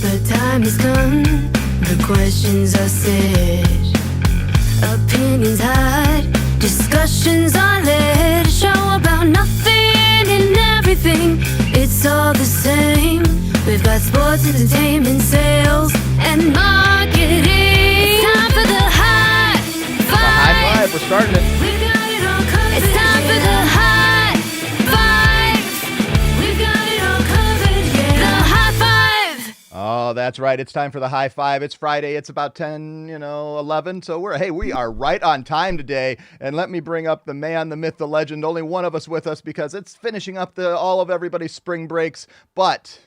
The time has come, the questions are set, opinions hide, discussions are led. A show about nothing and everything, it's all the same. We've got sports, entertainment, sales, and marketing. It's time for the high five. The high five, we're starting it. We've got it all covered. It's time for the high five. We've got it all covered, yeah. The high five. Oh, that's right. It's time for the high five. It's Friday. It's about 10, 11. So we are right on time today. And let me bring up the man, the myth, the legend. Only one of us with us because it's finishing up all of everybody's spring breaks. But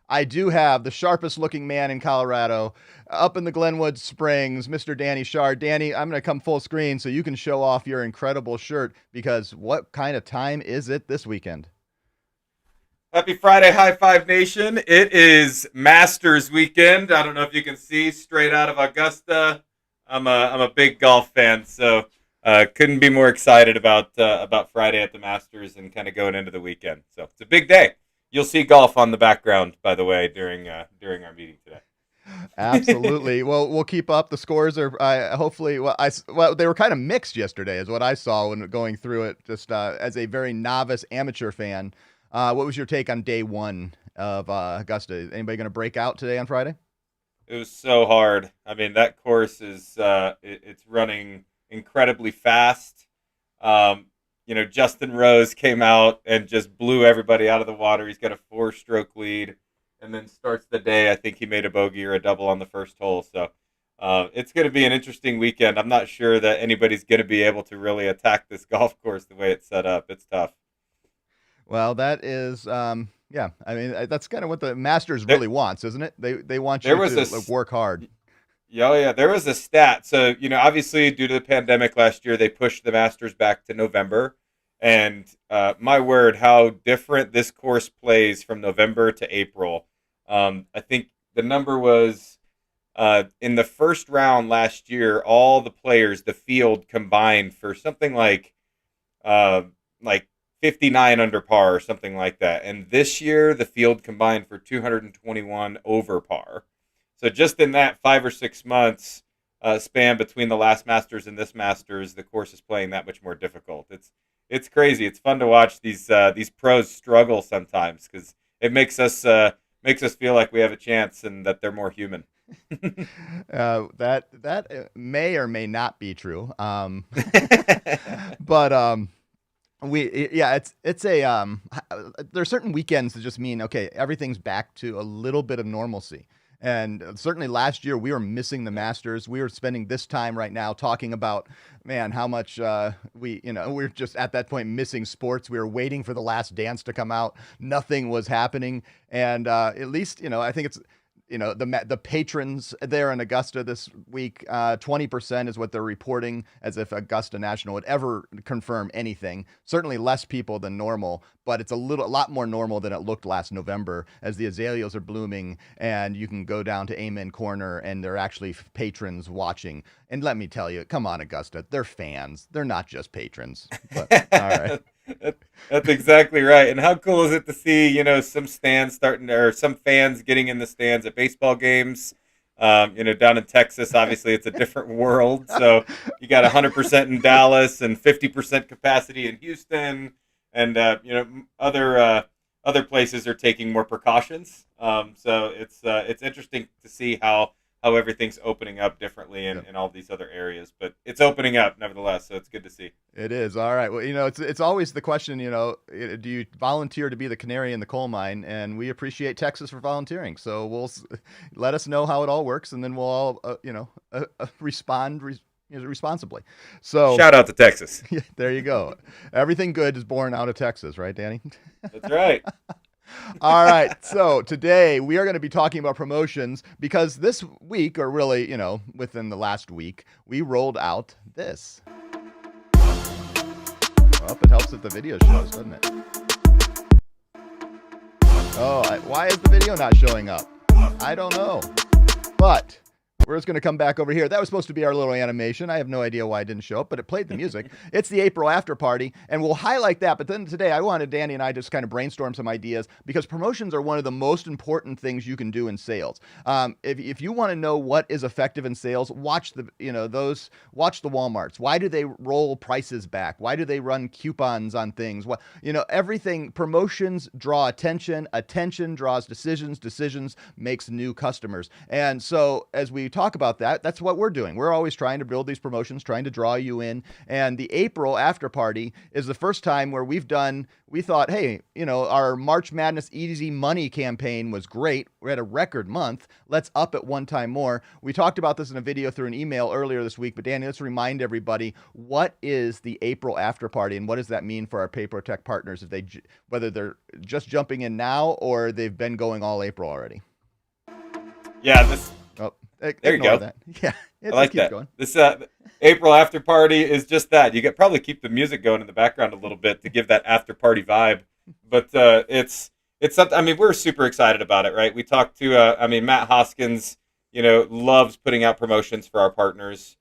I do have the sharpest looking man in Colorado up in the Glenwood Springs, Mr. Danny Shard. Danny, I'm going to come full screen so you can show off your incredible shirt because what kind of time is it this weekend? Happy Friday, High Five Nation. It is Masters weekend. I don't know if you can see straight out of Augusta. I'm a big golf fan, so couldn't be more excited about Friday at the Masters and kind of going into the weekend. So it's a big day. You'll see golf on the background, by the way, during our meeting today. Absolutely. Well, we'll keep up. The scores are hopefully. They were kind of mixed yesterday, is what I saw when going through it. Just as a very novice amateur fan, what was your take on day one of Augusta? Anybody going to break out today on Friday? It was so hard. I mean, that course is it's running incredibly fast. Justin Rose came out and just blew everybody out of the water. He's got a 4-stroke lead and then starts the day. I think he made a bogey or a double on the first hole. So it's going to be an interesting weekend. I'm not sure that anybody's going to be able to really attack this golf course the way it's set up. It's tough. Well, that is, I mean, that's kind of what the Masters really wants, isn't it? They want you to work hard. Yeah. There was a stat. So, obviously due to the pandemic last year, they pushed the Masters back to November. And my word, how different this course plays from November to April. I think the number was in the first round last year, all the players, the field combined for something like 59 under par or something like that. And this year, the field combined for 221 over par. So just in that 5 or 6 months span between the last Masters and this Masters, the course is playing that much more difficult. It's crazy. It's fun to watch these pros struggle sometimes because it makes us feel like we have a chance and that they're more human. That may or may not be true. But it's there are certain weekends that just mean, okay, everything's back to a little bit of normalcy. And certainly last year we were missing the Masters. We were spending this time right now talking about, man, how much we're just at that point missing sports. We were waiting for The Last Dance to come out. Nothing was happening. And at least, I think it's, the patrons there in Augusta this week, 20% is what they're reporting, as if Augusta National would ever confirm anything. Certainly less people than normal, but it's a lot more normal than it looked last November as the azaleas are blooming and you can go down to Amen Corner and there are actually patrons watching. And let me tell you, come on, Augusta, they're fans. They're not just patrons. But, all right. That's exactly right. And how cool is it to see, some some fans getting in the stands at baseball games, down in Texas, obviously it's a different world. So you got 100% in Dallas and 50% capacity in Houston and, other places are taking more precautions. So it's interesting to see how everything's opening up differently in all these other areas, but it's opening up nevertheless. So it's good to see. It is. All right. Well, it's always the question, do you volunteer to be the canary in the coal mine? And we appreciate Texas for volunteering. So let us know how it all works and then we'll all, respond responsibly. So shout out to Texas. There you go. Everything good is born out of Texas, right, Danny? That's right. All right. So today we are going to be talking about promotions because this week, or really, within the last week, we rolled out this. Well, it helps if the video shows, doesn't it? Oh, why is the video not showing up? I don't know. But we're just going to come back over here. That was supposed to be our little animation. I have no idea why it didn't show up, but it played the music. It's the April after party, and we'll highlight that. But then today, I wanted Danny and I just kind of brainstorm some ideas because promotions are one of the most important things you can do in sales. If you want to know what is effective in sales, watch the Walmarts. Why do they roll prices back? Why do they run coupons on things? What everything. Promotions draw attention. Attention draws decisions. Decisions makes new customers. And so as we talk about that, that's what we're doing. We're always trying to build these promotions, trying to draw you in. And the April after party is the first time where we thought, hey, our March Madness Easy Money campaign was great. We had a record month. Let's up it one time more. We talked about this in a video through an email earlier this week, but Danny, let's remind everybody, what is the April after party and what does that mean for our PayProtect partners whether they're just jumping in now or they've been going all April already? Yeah, There you go. That. Yeah, I like that. Going. This April after party is just that. You could probably keep the music going in the background a little bit to give that after party vibe. But it's something. I mean, we're super excited about it, right? We talked to Matt Hoskins. Loves putting out promotions for our partners.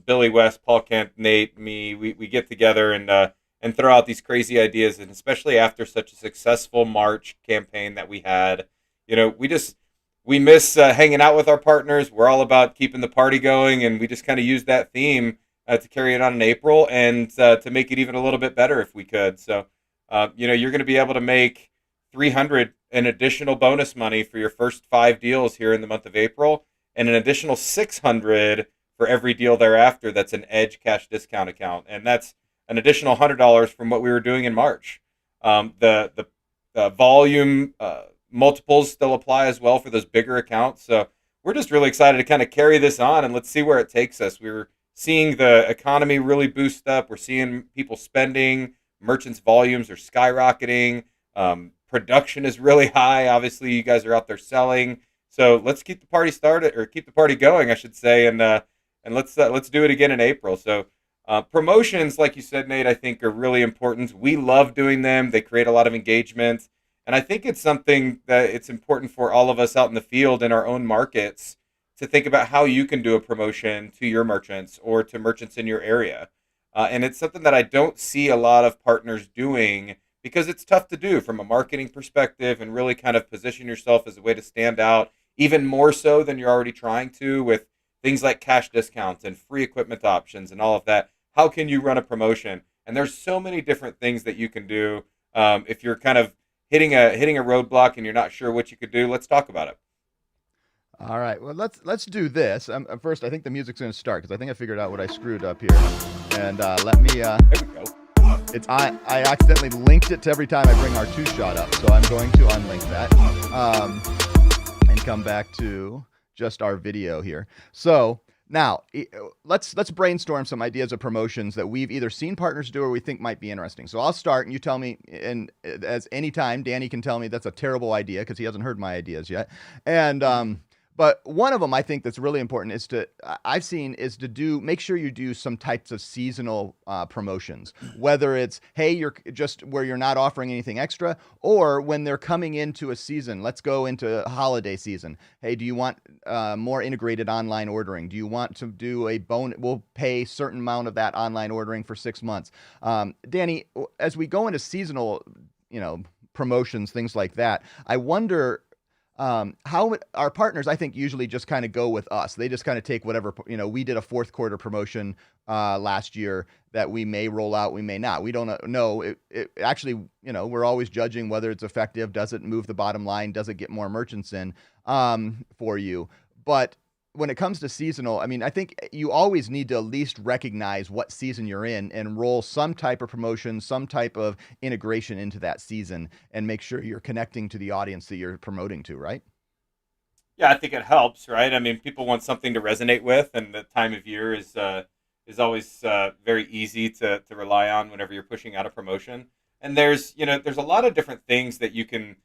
Billy West, Paul Kent, Nate, me. We get together and throw out these crazy ideas, and especially after such a successful March campaign that we had, we miss hanging out with our partners. We're all about keeping the party going, and we just kind of use that theme to carry it on in April and to make it even a little bit better if we could. So, you're going to be able to make $300 in additional bonus money for your first 5 deals here in the month of April, and an additional $600 for every deal thereafter. That's an Edge cash discount account, and that's an additional $100 from what we were doing in March. The volume multiples still apply as well for those bigger accounts. So we're just really excited to kind of carry this on, and let's see where it takes us. We're seeing the economy really boost up. We're seeing people spending. Merchants' volumes are skyrocketing. Production is really high. Obviously, you guys are out there selling. So let's keep the party started, or keep the party going, I should say, and let's do it again in April. So promotions, like you said, Nate, I think are really important. We love doing them. They create a lot of engagement. And I think it's something that it's important for all of us out in the field in our own markets to think about how you can do a promotion to your merchants or to merchants in your area. And it's something that I don't see a lot of partners doing because it's tough to do from a marketing perspective and really kind of position yourself as a way to stand out even more so than you're already trying to with things like cash discounts and free equipment options and all of that. How can you run a promotion? And there's so many different things that you can do if you're kind of hitting a roadblock and you're not sure what you could do. Let's talk about it. All right. Well, let's do this. First, I think the music's going to start because I think I figured out what I screwed up here. And let me. There we go. I accidentally linked it to every time I bring our 2-shot up, so I'm going to unlink that and come back to just our video here. So now let's brainstorm some ideas of promotions that we've either seen partners do or we think might be interesting. So I'll start and you tell me, and as any time Danny can tell me that's a terrible idea because he hasn't heard my ideas yet. And but one of them I think that's really important is make sure you do some types of seasonal promotions, whether it's, hey, you're just where you're not offering anything extra, or when they're coming into a season, let's go into holiday season. Hey, do you want more integrated online ordering? Do you want to do a we'll pay a certain amount of that online ordering for 6 months. Danny, as we go into seasonal, promotions, things like that, I wonder, how our partners, I think, usually just kind of go with us. They just kind of take whatever, we did a 4th quarter promotion last year that we may roll out, we may not. We don't know. It actually, we're always judging whether it's effective. Does it move the bottom line? Does it get more merchants in for you? But when it comes to seasonal, I mean, I think you always need to at least recognize what season you're in and roll some type of promotion, some type of integration into that season and make sure you're connecting to the audience that you're promoting to, right? Yeah, I think it helps, right? I mean, people want something to resonate with, and the time of year is always very easy to rely on whenever you're pushing out a promotion. And there's a lot of different things that you can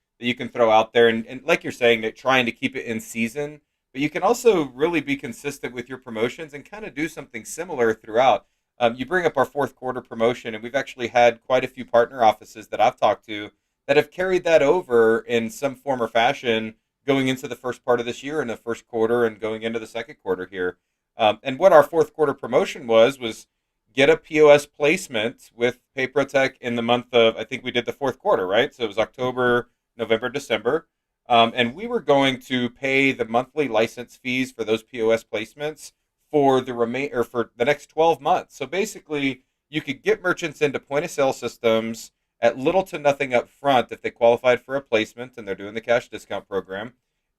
throw out there, and like you're saying, that trying to keep it in season. But you can also really be consistent with your promotions and kind of do something similar throughout. You bring up our 4th quarter promotion, and we've actually had quite a few partner offices that I've talked to that have carried that over in some form or fashion going into the first part of this year in the first quarter and going into the second quarter here. And what our fourth quarter promotion was get a POS placement with PayProTech in the month of, I think we did the fourth quarter, right? So it was October, November, December. And we were going to pay the monthly license fees for those POS placements for for the next 12 months. So basically, you could get merchants into point of sale systems at little to nothing up front if they qualified for a placement and they're doing the cash discount program,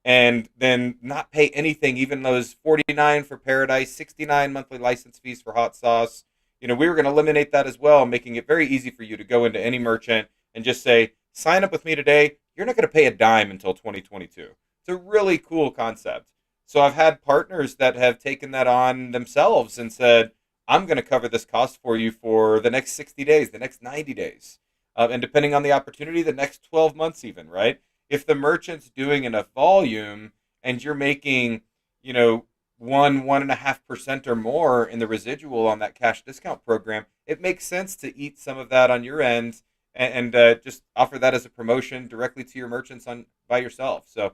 and then not pay anything, even those 49 for Paradise, 69 monthly license fees for Hot Sauce. We were going to eliminate that as well, making it very easy for you to go into any merchant and just say, sign up with me today. You're not going to pay a dime until 2022. It's a really cool concept. So I've had partners that have taken that on themselves and said, I'm going to cover this cost for you for the next 60 days, the next 90 days. And depending on the opportunity, the next 12 months even, right? If the merchant's doing enough volume and you're making, 1.5% or more in the residual on that cash discount program, it makes sense to eat some of that on your end and just offer that as a promotion directly to your merchants by yourself. So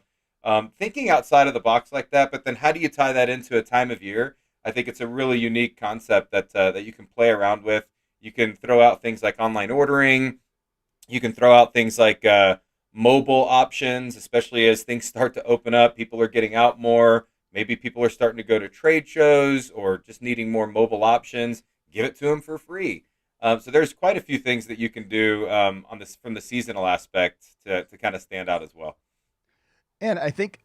thinking outside of the box like that, but then how do you tie that into a time of year? I think it's a really unique concept that you can play around with. You can throw out things like online ordering. You can throw out things like mobile options, especially as things start to open up. People are getting out more. Maybe people are starting to go to trade shows or just needing more mobile options. Give it to them for free. So there's quite a few things that you can do from the seasonal aspect to kind of stand out as well. And I think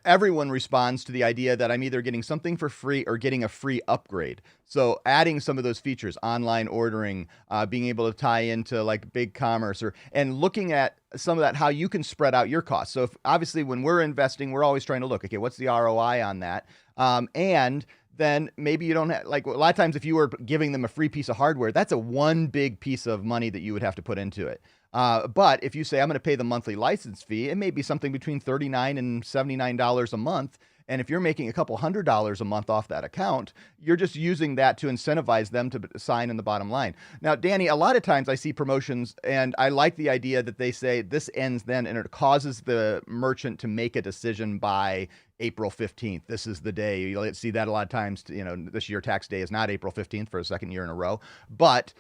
everyone responds to the idea that I'm either getting something for free or getting a free upgrade. So adding some of those features, online ordering, being able to tie into like BigCommerce, and looking at some of that, how you can spread out your costs. So obviously when we're investing, we're always trying to look, okay, what's the ROI on that? And then maybe you don't have, like a lot of times if you were giving them a free piece of hardware, that's a one big piece of money that you would have to put into it. But if you say, I'm going to pay the monthly license fee, it may be something between $39 and $79 a month. And if you're making a couple $100 a month off that account, you're just using that to incentivize them to sign in the bottom line. Now, Danny, a lot of times I see promotions and I like the idea that they say this ends then, and it causes the merchant to make a decision by April 15th. This is the day. You see that a lot of times. This year tax day is not April 15th for a second year in a row, but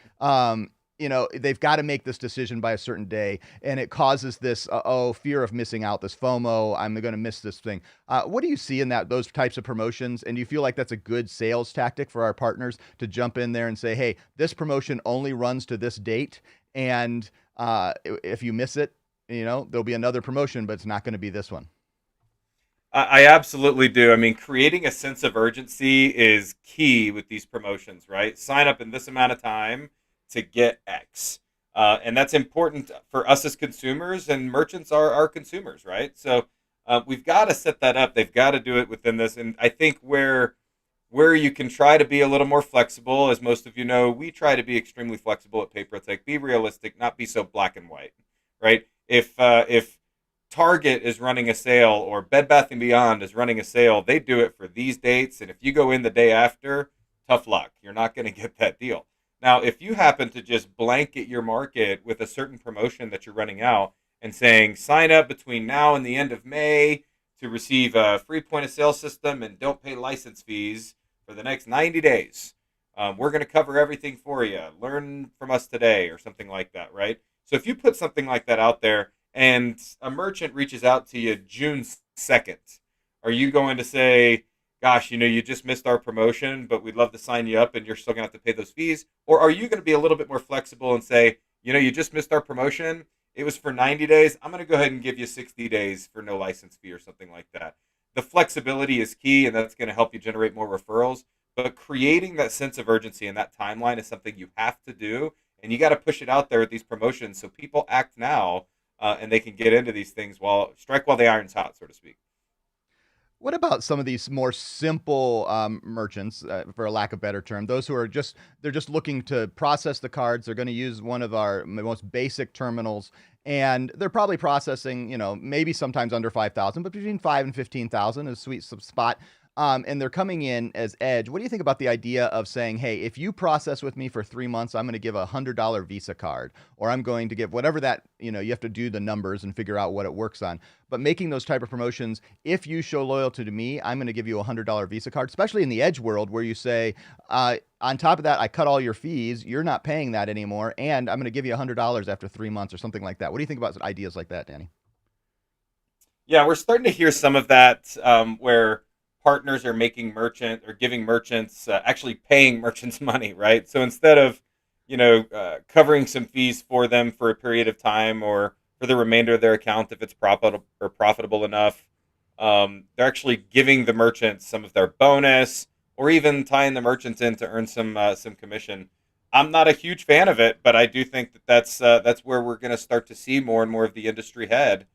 they've got to make this decision by a certain day, and it causes this fear of missing out, this FOMO. I'm going to miss this thing. What do you see in those types of promotions? And do you feel like that's a good sales tactic for our partners to jump in there and say, hey, this promotion only runs to this date, and if you miss it, there'll be another promotion, but it's not going to be this one? I absolutely do. I mean, creating a sense of urgency is key with these promotions, right? Sign up in this amount of time to get X. And that's important for us as consumers, and merchants are our consumers, right? So we've got to set that up. They've got to do it within this. And I think where you can try to be a little more flexible, as most of you know, we try to be extremely flexible at PayProTech. Be realistic, not be so black and white, right? If Target is running a sale or Bed Bath & Beyond is running a sale, they do it for these dates. And if you go in the day after, tough luck. You're not going to get that deal. Now, if you happen to just blanket your market with a certain promotion that you're running out and saying, sign up between now and the end of May to receive a free point of sale system and don't pay license fees for the next 90 days, we're going to cover everything for you. Learn from us today or something like that, right? So if you put something like that out there and a merchant reaches out to you June 2nd, are you going to say, gosh, you just missed our promotion, but we'd love to sign you up and you're still going to have to pay those fees? Or are you going to be a little bit more flexible and say, you just missed our promotion. It was for 90 days. I'm going to go ahead and give you 60 days for no license fee or something like that. The flexibility is key, and that's going to help you generate more referrals. But creating that sense of urgency and that timeline is something you have to do. And you got to push it out there at these promotions so people act now and they can get into these things strike while the iron's hot, so to speak. What about some of these more simple merchants, for a lack of a better term, those who are they're just looking to process the cards. They're going to use one of our most basic terminals, and they're probably processing, maybe sometimes under 5,000, but between 5 and 15,000 is a sweet spot. and they're coming in as Edge. What do you think about the idea of saying, hey, if you process with me for 3 months, I'm going to give a $100 Visa card, or I'm going to give whatever that, you have to do the numbers and figure out what it works on. But making those type of promotions, if you show loyalty to me, I'm going to give you a $100 Visa card, especially in the Edge world where you say, on top of that, I cut all your fees. You're not paying that anymore. And I'm going to give you $100 after 3 months or something like that. What do you think about ideas like that, Danny? Yeah, we're starting to hear some of that where partners are making merchant or giving merchants actually paying merchants money, right? So instead of covering some fees for them for a period of time or for the remainder of their account if it's profitable enough, they're actually giving the merchants some of their bonus or even tying the merchants in to earn some commission. I'm not a huge fan of it, but I do think that that's where we're going to start to see more and more of the industry head.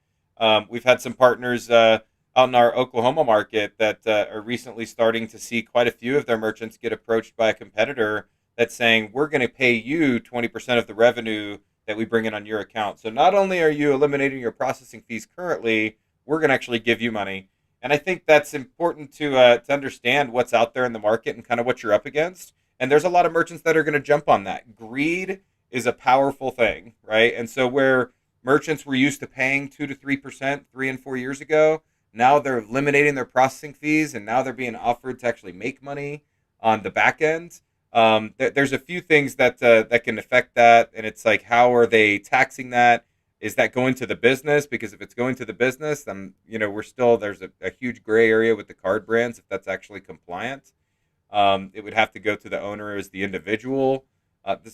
We've had some partners out in our Oklahoma market that are recently starting to see quite a few of their merchants get approached by a competitor that's saying, we're going to pay you 20% of the revenue that we bring in on your account. So not only are you eliminating your processing fees currently, we're going to actually give you money. And I think that's important to understand what's out there in the market and kind of what you're up against. And there's a lot of merchants that are going to jump on that. Greed is a powerful thing, right? And so where merchants were used to paying 2 to 3% 3 and 4 years ago, now they're eliminating their processing fees, and now they're being offered to actually make money on the back end. There's a few things that can affect that, and it's like, how are they taxing that? Is that going to the business? Because if it's going to the business, then there's a huge gray area with the card brands if that's actually compliant. It would have to go to the owner as the individual.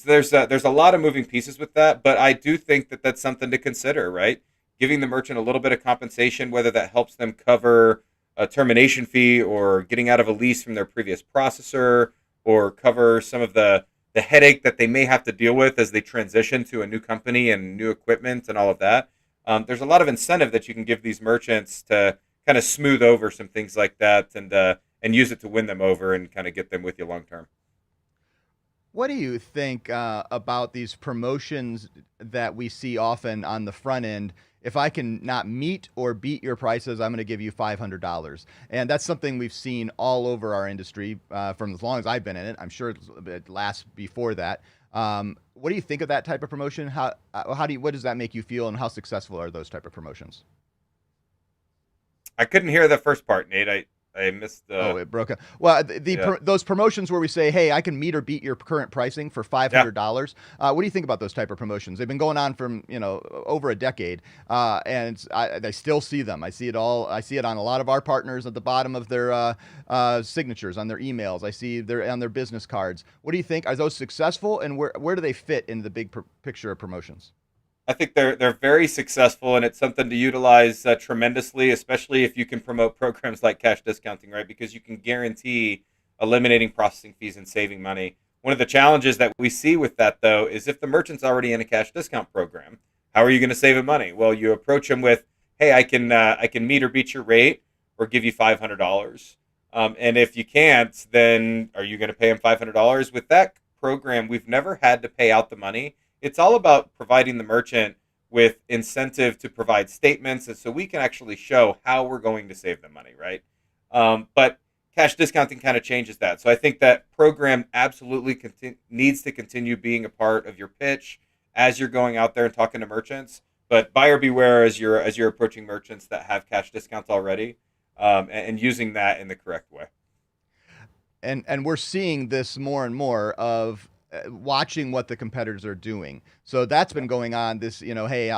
There's a lot of moving pieces with that, but I do think that that's something to consider, right? Giving the merchant a little bit of compensation, whether that helps them cover a termination fee or getting out of a lease from their previous processor, or cover some of the headache that they may have to deal with as they transition to a new company and new equipment and all of that. There's a lot of incentive that you can give these merchants to kind of smooth over some things like that and use it to win them over and kind of get them with you long term. What do you think about these promotions that we see often on the front end? If I can not meet or beat your prices, I'm going to give you $500. And that's something we've seen all over our industry from as long as I've been in it. I'm sure it lasts before that. What do you think of that type of promotion? What does that make you feel, and how successful are those type of promotions? I couldn't hear the first part, Nate. I missed the. Oh, it broke up. Well, Yeah. those promotions where we say, "Hey, I can meet or beat your current pricing for $500." What do you think about those type of promotions? They've been going on from over a decade, and I still see them. I see it all. I see it on a lot of our partners at the bottom of their signatures, on their emails. I see on their business cards. What do you think? Are those successful, and where do they fit in the big picture of promotions? I think they're very successful, and it's something to utilize tremendously, especially if you can promote programs like cash discounting, right? Because you can guarantee eliminating processing fees and saving money. One of the challenges that we see with that, though, is if the merchant's already in a cash discount program, how are you going to save them money? Well, you approach them with, "Hey, I can meet or beat your rate, or give you $500." And if you can't, then are you going to pay them $500? With that program, we've never had to pay out the money. It's all about providing the merchant with incentive to provide statements, and so we can actually show how we're going to save them money, right? But cash discounting kind of changes that. So I think that program absolutely needs to continue being a part of your pitch as you're going out there and talking to merchants. But buyer beware as you're approaching merchants that have cash discounts already, and using that in the correct way. And we're seeing this more and more of watching what the competitors are doing. So that's been going on. This, hey,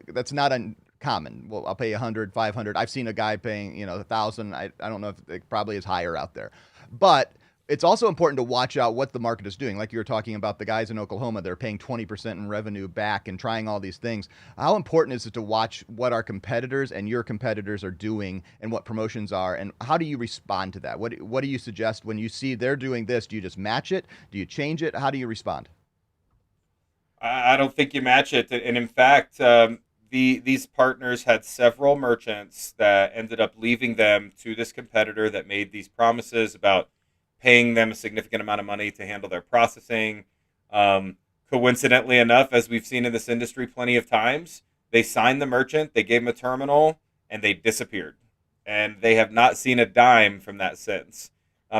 that's not uncommon. Well, I'll pay 100, 500. I've seen a guy paying, 1,000. I don't know if it probably is higher out there, but it's also important to watch out what the market is doing. Like you were talking about the guys in Oklahoma, they're paying 20% in revenue back and trying all these things. How important is it to watch what our competitors and your competitors are doing and what promotions are? And how do you respond to that? What do you suggest when you see they're doing this? Do you just match it? Do you change it? How do you respond? I don't think you match it, and in fact, these partners had several merchants that ended up leaving them to this competitor that made these promises about paying them a significant amount of money to handle their processing. Coincidentally enough, as we've seen in this industry plenty of times, they signed the merchant, they gave them a terminal, and they disappeared. and they have not seen a dime from that since.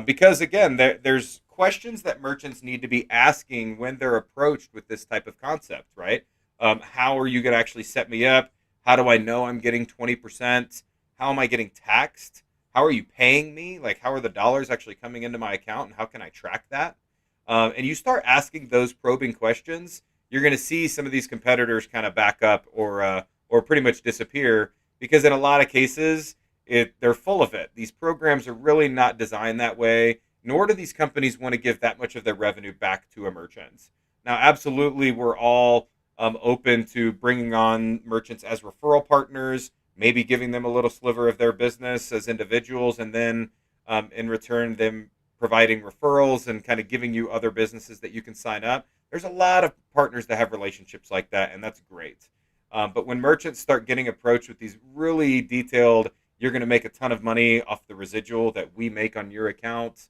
Because again, there's questions that merchants need to be asking when they're approached with this type of concept, right? How are you going to actually set me up? How do I know I'm getting 20%? How am I getting taxed? How are you paying me? Like, how are the dollars actually coming into my account, and how can I track that? And you start asking those probing questions, you're going to see some of these competitors kind of back up or pretty much disappear, because in a lot of cases, they're full of it. These programs are really not designed that way, nor do these companies want to give that much of their revenue back to a merchant. Now, absolutely, we're all open to bringing on merchants as referral partners, maybe giving them a little sliver of their business as individuals, and then in return, them providing referrals and kind of giving you other businesses that you can sign up. There's a lot of partners that have relationships like that, and that's great. But when merchants start getting approached with these really detailed, you're going to make a ton of money off the residual that we make on your account,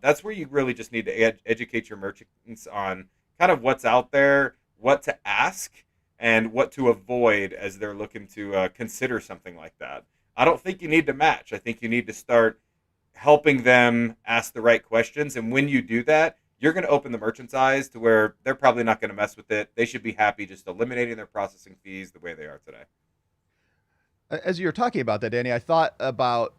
that's where you really just need to educate your merchants on kind of what's out there, what to ask, and what to avoid as they're looking to consider something like that. I don't think you need to match. I think you need to start helping them ask the right questions. And when you do that, you're going to open the merchant's eyes to where they're probably not going to mess with it. They should be happy just eliminating their processing fees the way they are today. As you were talking about that, Danny, I thought about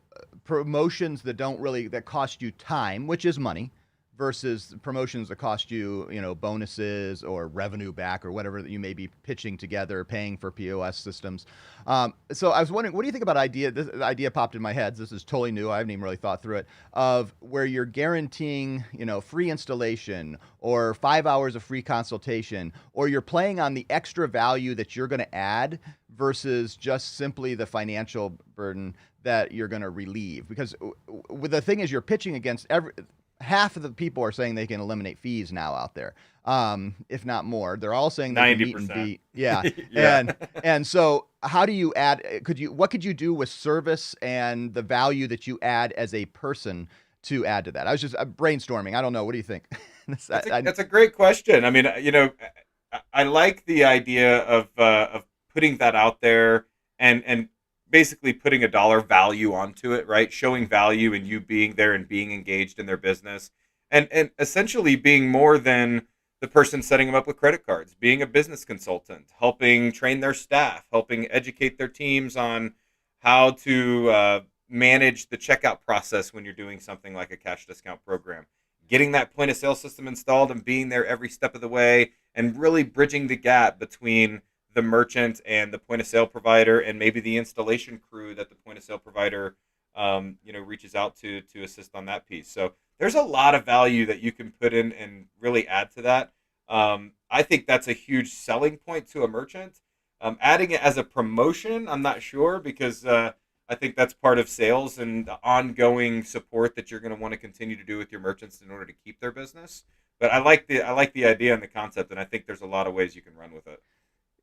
promotions that cost you time, which is money, versus promotions that cost you, bonuses or revenue back or whatever that you may be pitching together, paying for POS systems. So I was wondering, what do you think about this idea popped in my head. This is totally new. I haven't even really thought through it, of where you're guaranteeing, free installation or 5 hours of free consultation, or you're playing on the extra value that you're going to add versus just simply the financial burden that you're going to relieve. Because the thing is, you're pitching against half of the people are saying they can eliminate fees now out there, if not more. They're all saying they can meet and beat. Yeah. Yeah. And so how do you add, what could you do with service and the value that you add as a person to add to that? I was just brainstorming. I don't know. What do you think? That's a great question. I mean, I like the idea of putting that out there and basically putting a dollar value onto it, right? Showing value in you being there and being engaged in their business, and essentially being more than the person setting them up with credit cards, being a business consultant, helping train their staff, helping educate their teams on how to manage the checkout process when you're doing something like a cash discount program, getting that point of sale system installed and being there every step of the way, and really bridging the gap between the merchant and the point of sale provider, and maybe the installation crew that the point of sale provider reaches out to assist on that piece. So there's a lot of value that you can put in and really add to that. I think that's a huge selling point to a merchant. Adding it as a promotion, I'm not sure, because I think that's part of sales and the ongoing support that you're going to want to continue to do with your merchants in order to keep their business. But I like the idea and the concept, and I think there's a lot of ways you can run with it.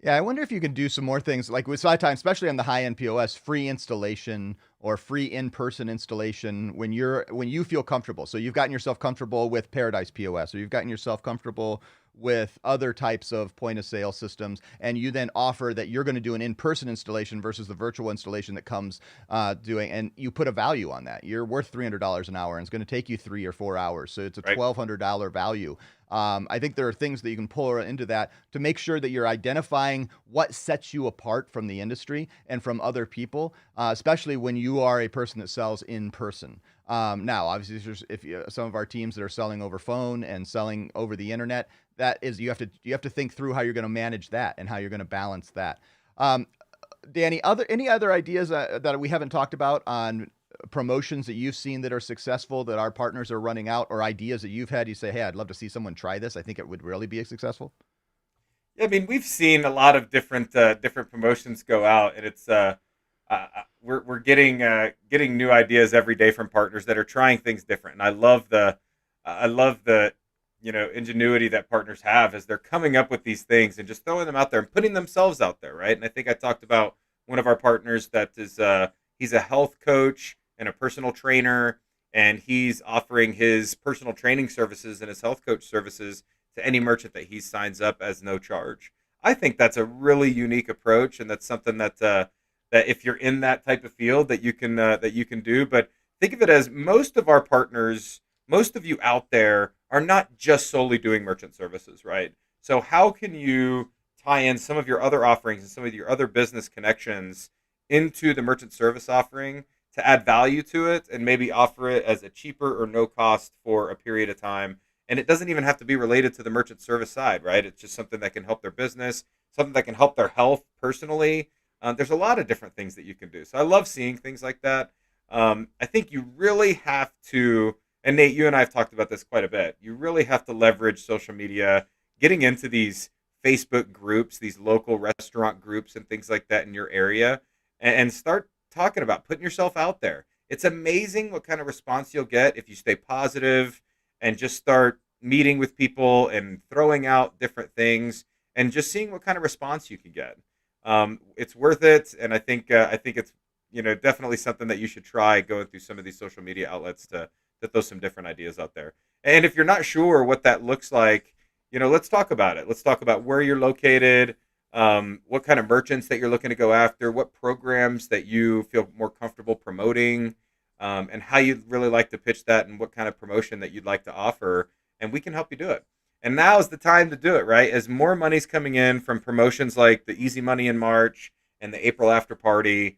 Yeah, I wonder if you can do some more things like with SideTime, especially on the high-end POS, free installation or free in-person installation when you feel comfortable. So you've gotten yourself comfortable with Paradise POS, or you've gotten yourself comfortable with other types of point of sale systems, and you then offer that you're going to do an in-person installation versus the virtual installation that comes doing, and you put a value on that. You're worth $300 an hour, and it's going to take you 3 or 4 hours. So it's a $1,200 value. I think there are things that you can pull into that to make sure that you're identifying what sets you apart from the industry and from other people, especially when you are a person that sells in person. Now, obviously, some of our teams that are selling over phone and selling over the internet, that is, you have to think through how you're going to manage that and how you're going to balance that. Danny, any other ideas that we haven't talked about on promotions that you've seen that are successful that our partners are running out, or ideas that you've had? You say, hey, I'd love to see someone try this. I think it would really be successful. Yeah, I mean, we've seen a lot of different promotions go out, and it's we're getting new ideas every day from partners that are trying things different. And I love the ingenuity that partners have as they're coming up with these things and just throwing them out there and putting themselves out there, right? And I think I talked about one of our partners that is he's a health coach and a personal trainer, and he's offering his personal training services and his health coach services to any merchant that he signs up as no charge. I think that's a really unique approach, and that's something that that if you're in that type of field that you can do. But think of it as most of our partners, most of you out there are not just solely doing merchant services, right? So how can you tie in some of your other offerings and some of your other business connections into the merchant service offering to add value to it and maybe offer it as a cheaper or no cost for a period of time? And it doesn't even have to be related to the merchant service side, right? It's just something that can help their business, something that can help their health personally. There's a lot of different things that you can do. So I love seeing things like that. I think you really have to, and Nate, you and I have talked about this quite a bit. You really have to leverage social media, getting into these Facebook groups, these local restaurant groups and things like that in your area, and start talking about putting yourself out there. It's amazing what kind of response you'll get if you stay positive and just start meeting with people and throwing out different things and just seeing what kind of response you can get. It's worth it, and I think it's definitely something that you should try going through some of these social media outlets to throw some different ideas out there. And if you're not sure what that looks like, let's talk about it. Let's talk about where you're located, what kind of merchants that you're looking to go after, what programs that you feel more comfortable promoting, and how you'd really like to pitch that and what kind of promotion that you'd like to offer, and we can help you do it. And now is the time to do it, right? As more money's coming in from promotions like the Easy Money in March and the April After Party,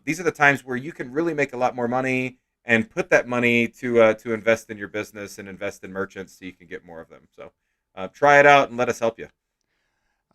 these are the times where you can really make a lot more money and put that money to invest in your business and invest in merchants so you can get more of them. So try it out and let us help you.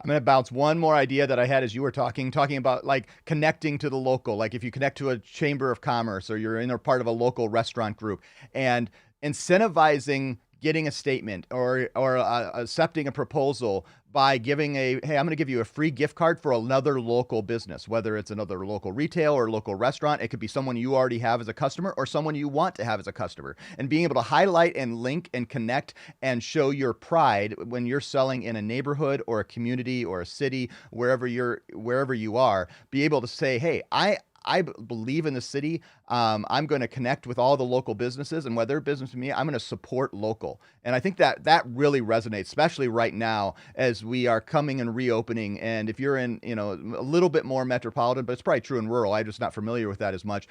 I'm going to bounce one more idea that I had as you were talking about like connecting to the local. Like if you connect to a chamber of commerce or you're in a part of a local restaurant group and incentivizing getting a statement or accepting a proposal by giving hey, I'm going to give you a free gift card for another local business, whether it's another local retail or local restaurant. It could be someone you already have as a customer or someone you want to have as a customer, and being able to highlight and link and connect and show your pride when you're selling in a neighborhood or a community or a city, wherever you are, be able to say, hey, I believe in the city. I'm going to connect with all the local businesses, and whether they're business with me, I'm going to support local. And I think that really resonates, especially right now as we are coming and reopening. And if you're in, a little bit more metropolitan, but it's probably true in rural, I'm just not familiar with that as much,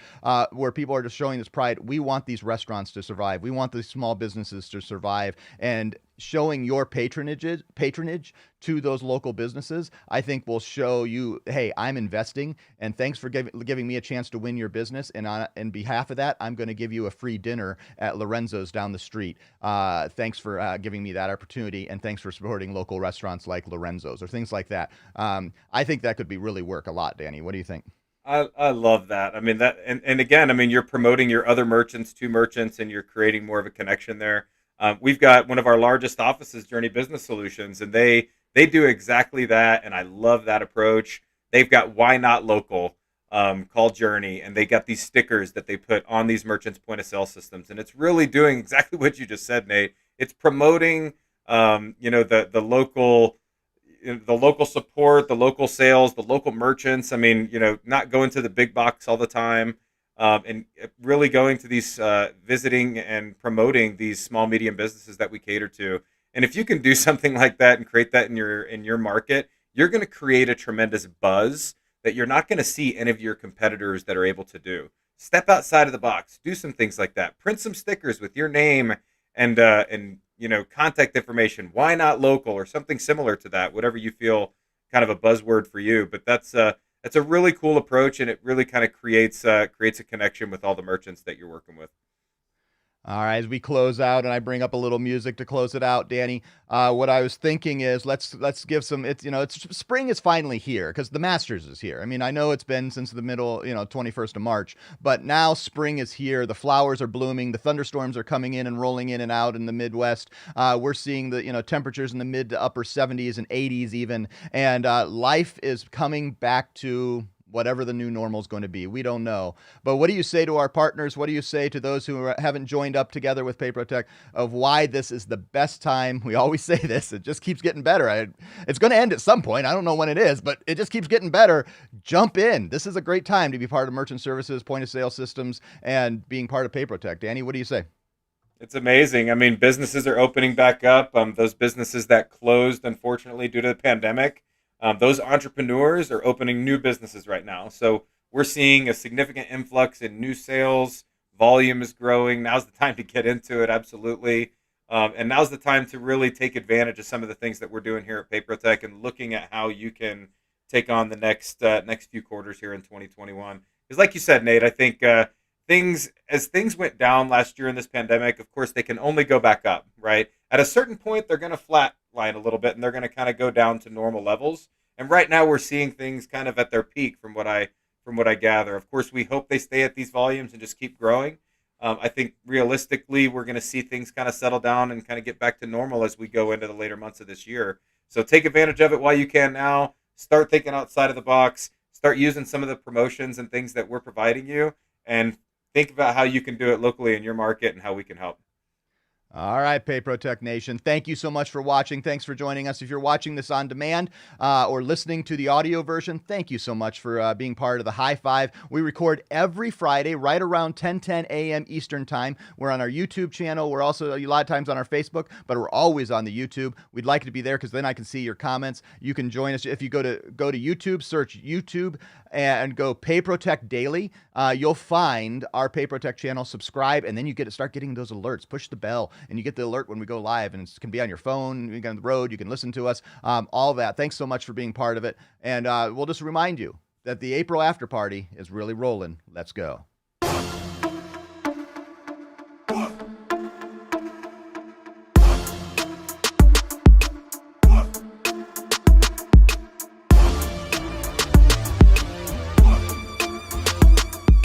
where people are just showing this pride. We want these restaurants to survive. We want these small businesses to survive, and showing your patronage to those local businesses, I think will show you, hey, I'm investing, and thanks for giving me a chance to win your business. And on behalf of that, I'm going to give you a free dinner at Lorenzo's down the street. Thanks for giving me that opportunity, and thanks for supporting local restaurants like Lorenzo's or things like that. I think that could really work a lot, Danny. What do you think? I love that. I mean, that, and again, I mean, you're promoting your other merchants to merchants, and you're creating more of a connection there. We've got one of our largest offices, Journey Business Solutions, and they do exactly that, and I love that approach. They've got Why Not Local called Journey, and they got these stickers that they put on these merchants' point of sale systems, and it's really doing exactly what you just said, Nate. It's promoting, the local support, the local sales, the local merchants. I mean, not going to the big box all the time. And really going to these, visiting and promoting these small, medium businesses that we cater to. And if you can do something like that and create that in your market, you're going to create a tremendous buzz that you're not going to see any of your competitors that are able to do. Step outside of the box, do some things like that. Print some stickers with your name and contact information. Why Not Local or something similar to that, whatever you feel kind of a buzzword for you. But that's a really cool approach, and it really kind of creates a connection with all the merchants that you're working with. All right, as we close out, and I bring up a little music to close it out, Danny. What I was thinking is let's give some. Spring is finally here because the Masters is here. I mean, I know it's been since the middle, 21st of March, but now spring is here. The flowers are blooming. The thunderstorms are coming in and rolling in and out in the Midwest. We're seeing the temperatures in the mid to upper 70s and 80s even, and life is coming back to whatever the new normal is going to be. We don't know. But what do you say to our partners? What do you say to those who haven't joined up together with PayProTech of why this is the best time? We always say this. It just keeps getting better. It's going to end at some point. I don't know when it is, but it just keeps getting better. Jump in. This is a great time to be part of merchant services, point of sale systems, and being part of PayProTech. Danny, what do you say? It's amazing. I mean, businesses are opening back up. Those businesses that closed, unfortunately, due to the pandemic, those entrepreneurs are opening new businesses right now. So we're seeing a significant influx in new sales. Volume is growing. Now's the time to get into it. Absolutely. And now's the time to really take advantage of some of the things that we're doing here at Paprotech and looking at how you can take on the next few quarters here in 2021. Because, like you said, Nate, I think things went down last year in this pandemic. Of course, they can only go back up, right? At a certain point, they're going to flatline a little bit, and they're going to kind of go down to normal levels. And right now, we're seeing things kind of at their peak, from what I gather. Of course, we hope they stay at these volumes and just keep growing. I think realistically, we're going to see things kind of settle down and kind of get back to normal as we go into the later months of this year. So take advantage of it while you can now. Start thinking outside of the box. Start using some of the promotions and things that we're providing you, and think about how you can do it locally in your market and how we can help. All right, Paprotech Nation. Thank you so much for watching. Thanks for joining us. If you're watching this on demand or listening to the audio version, thank you so much for being part of the High Five. We record every Friday right around 10:10 a.m. Eastern Time. We're on our YouTube channel. We're also a lot of times on our Facebook, but we're always on the YouTube. We'd like to be there because then I can see your comments. You can join us. If you go to YouTube, search YouTube and go Paprotech Daily, you'll find our Paprotech channel. Subscribe, and then you start getting those alerts. Push the bell, and you get the alert when we go live, and it can be on your phone, you can on the road, you can listen to us, all that. Thanks so much for being part of it, and we'll just remind you that the April after party is really rolling. Let's go.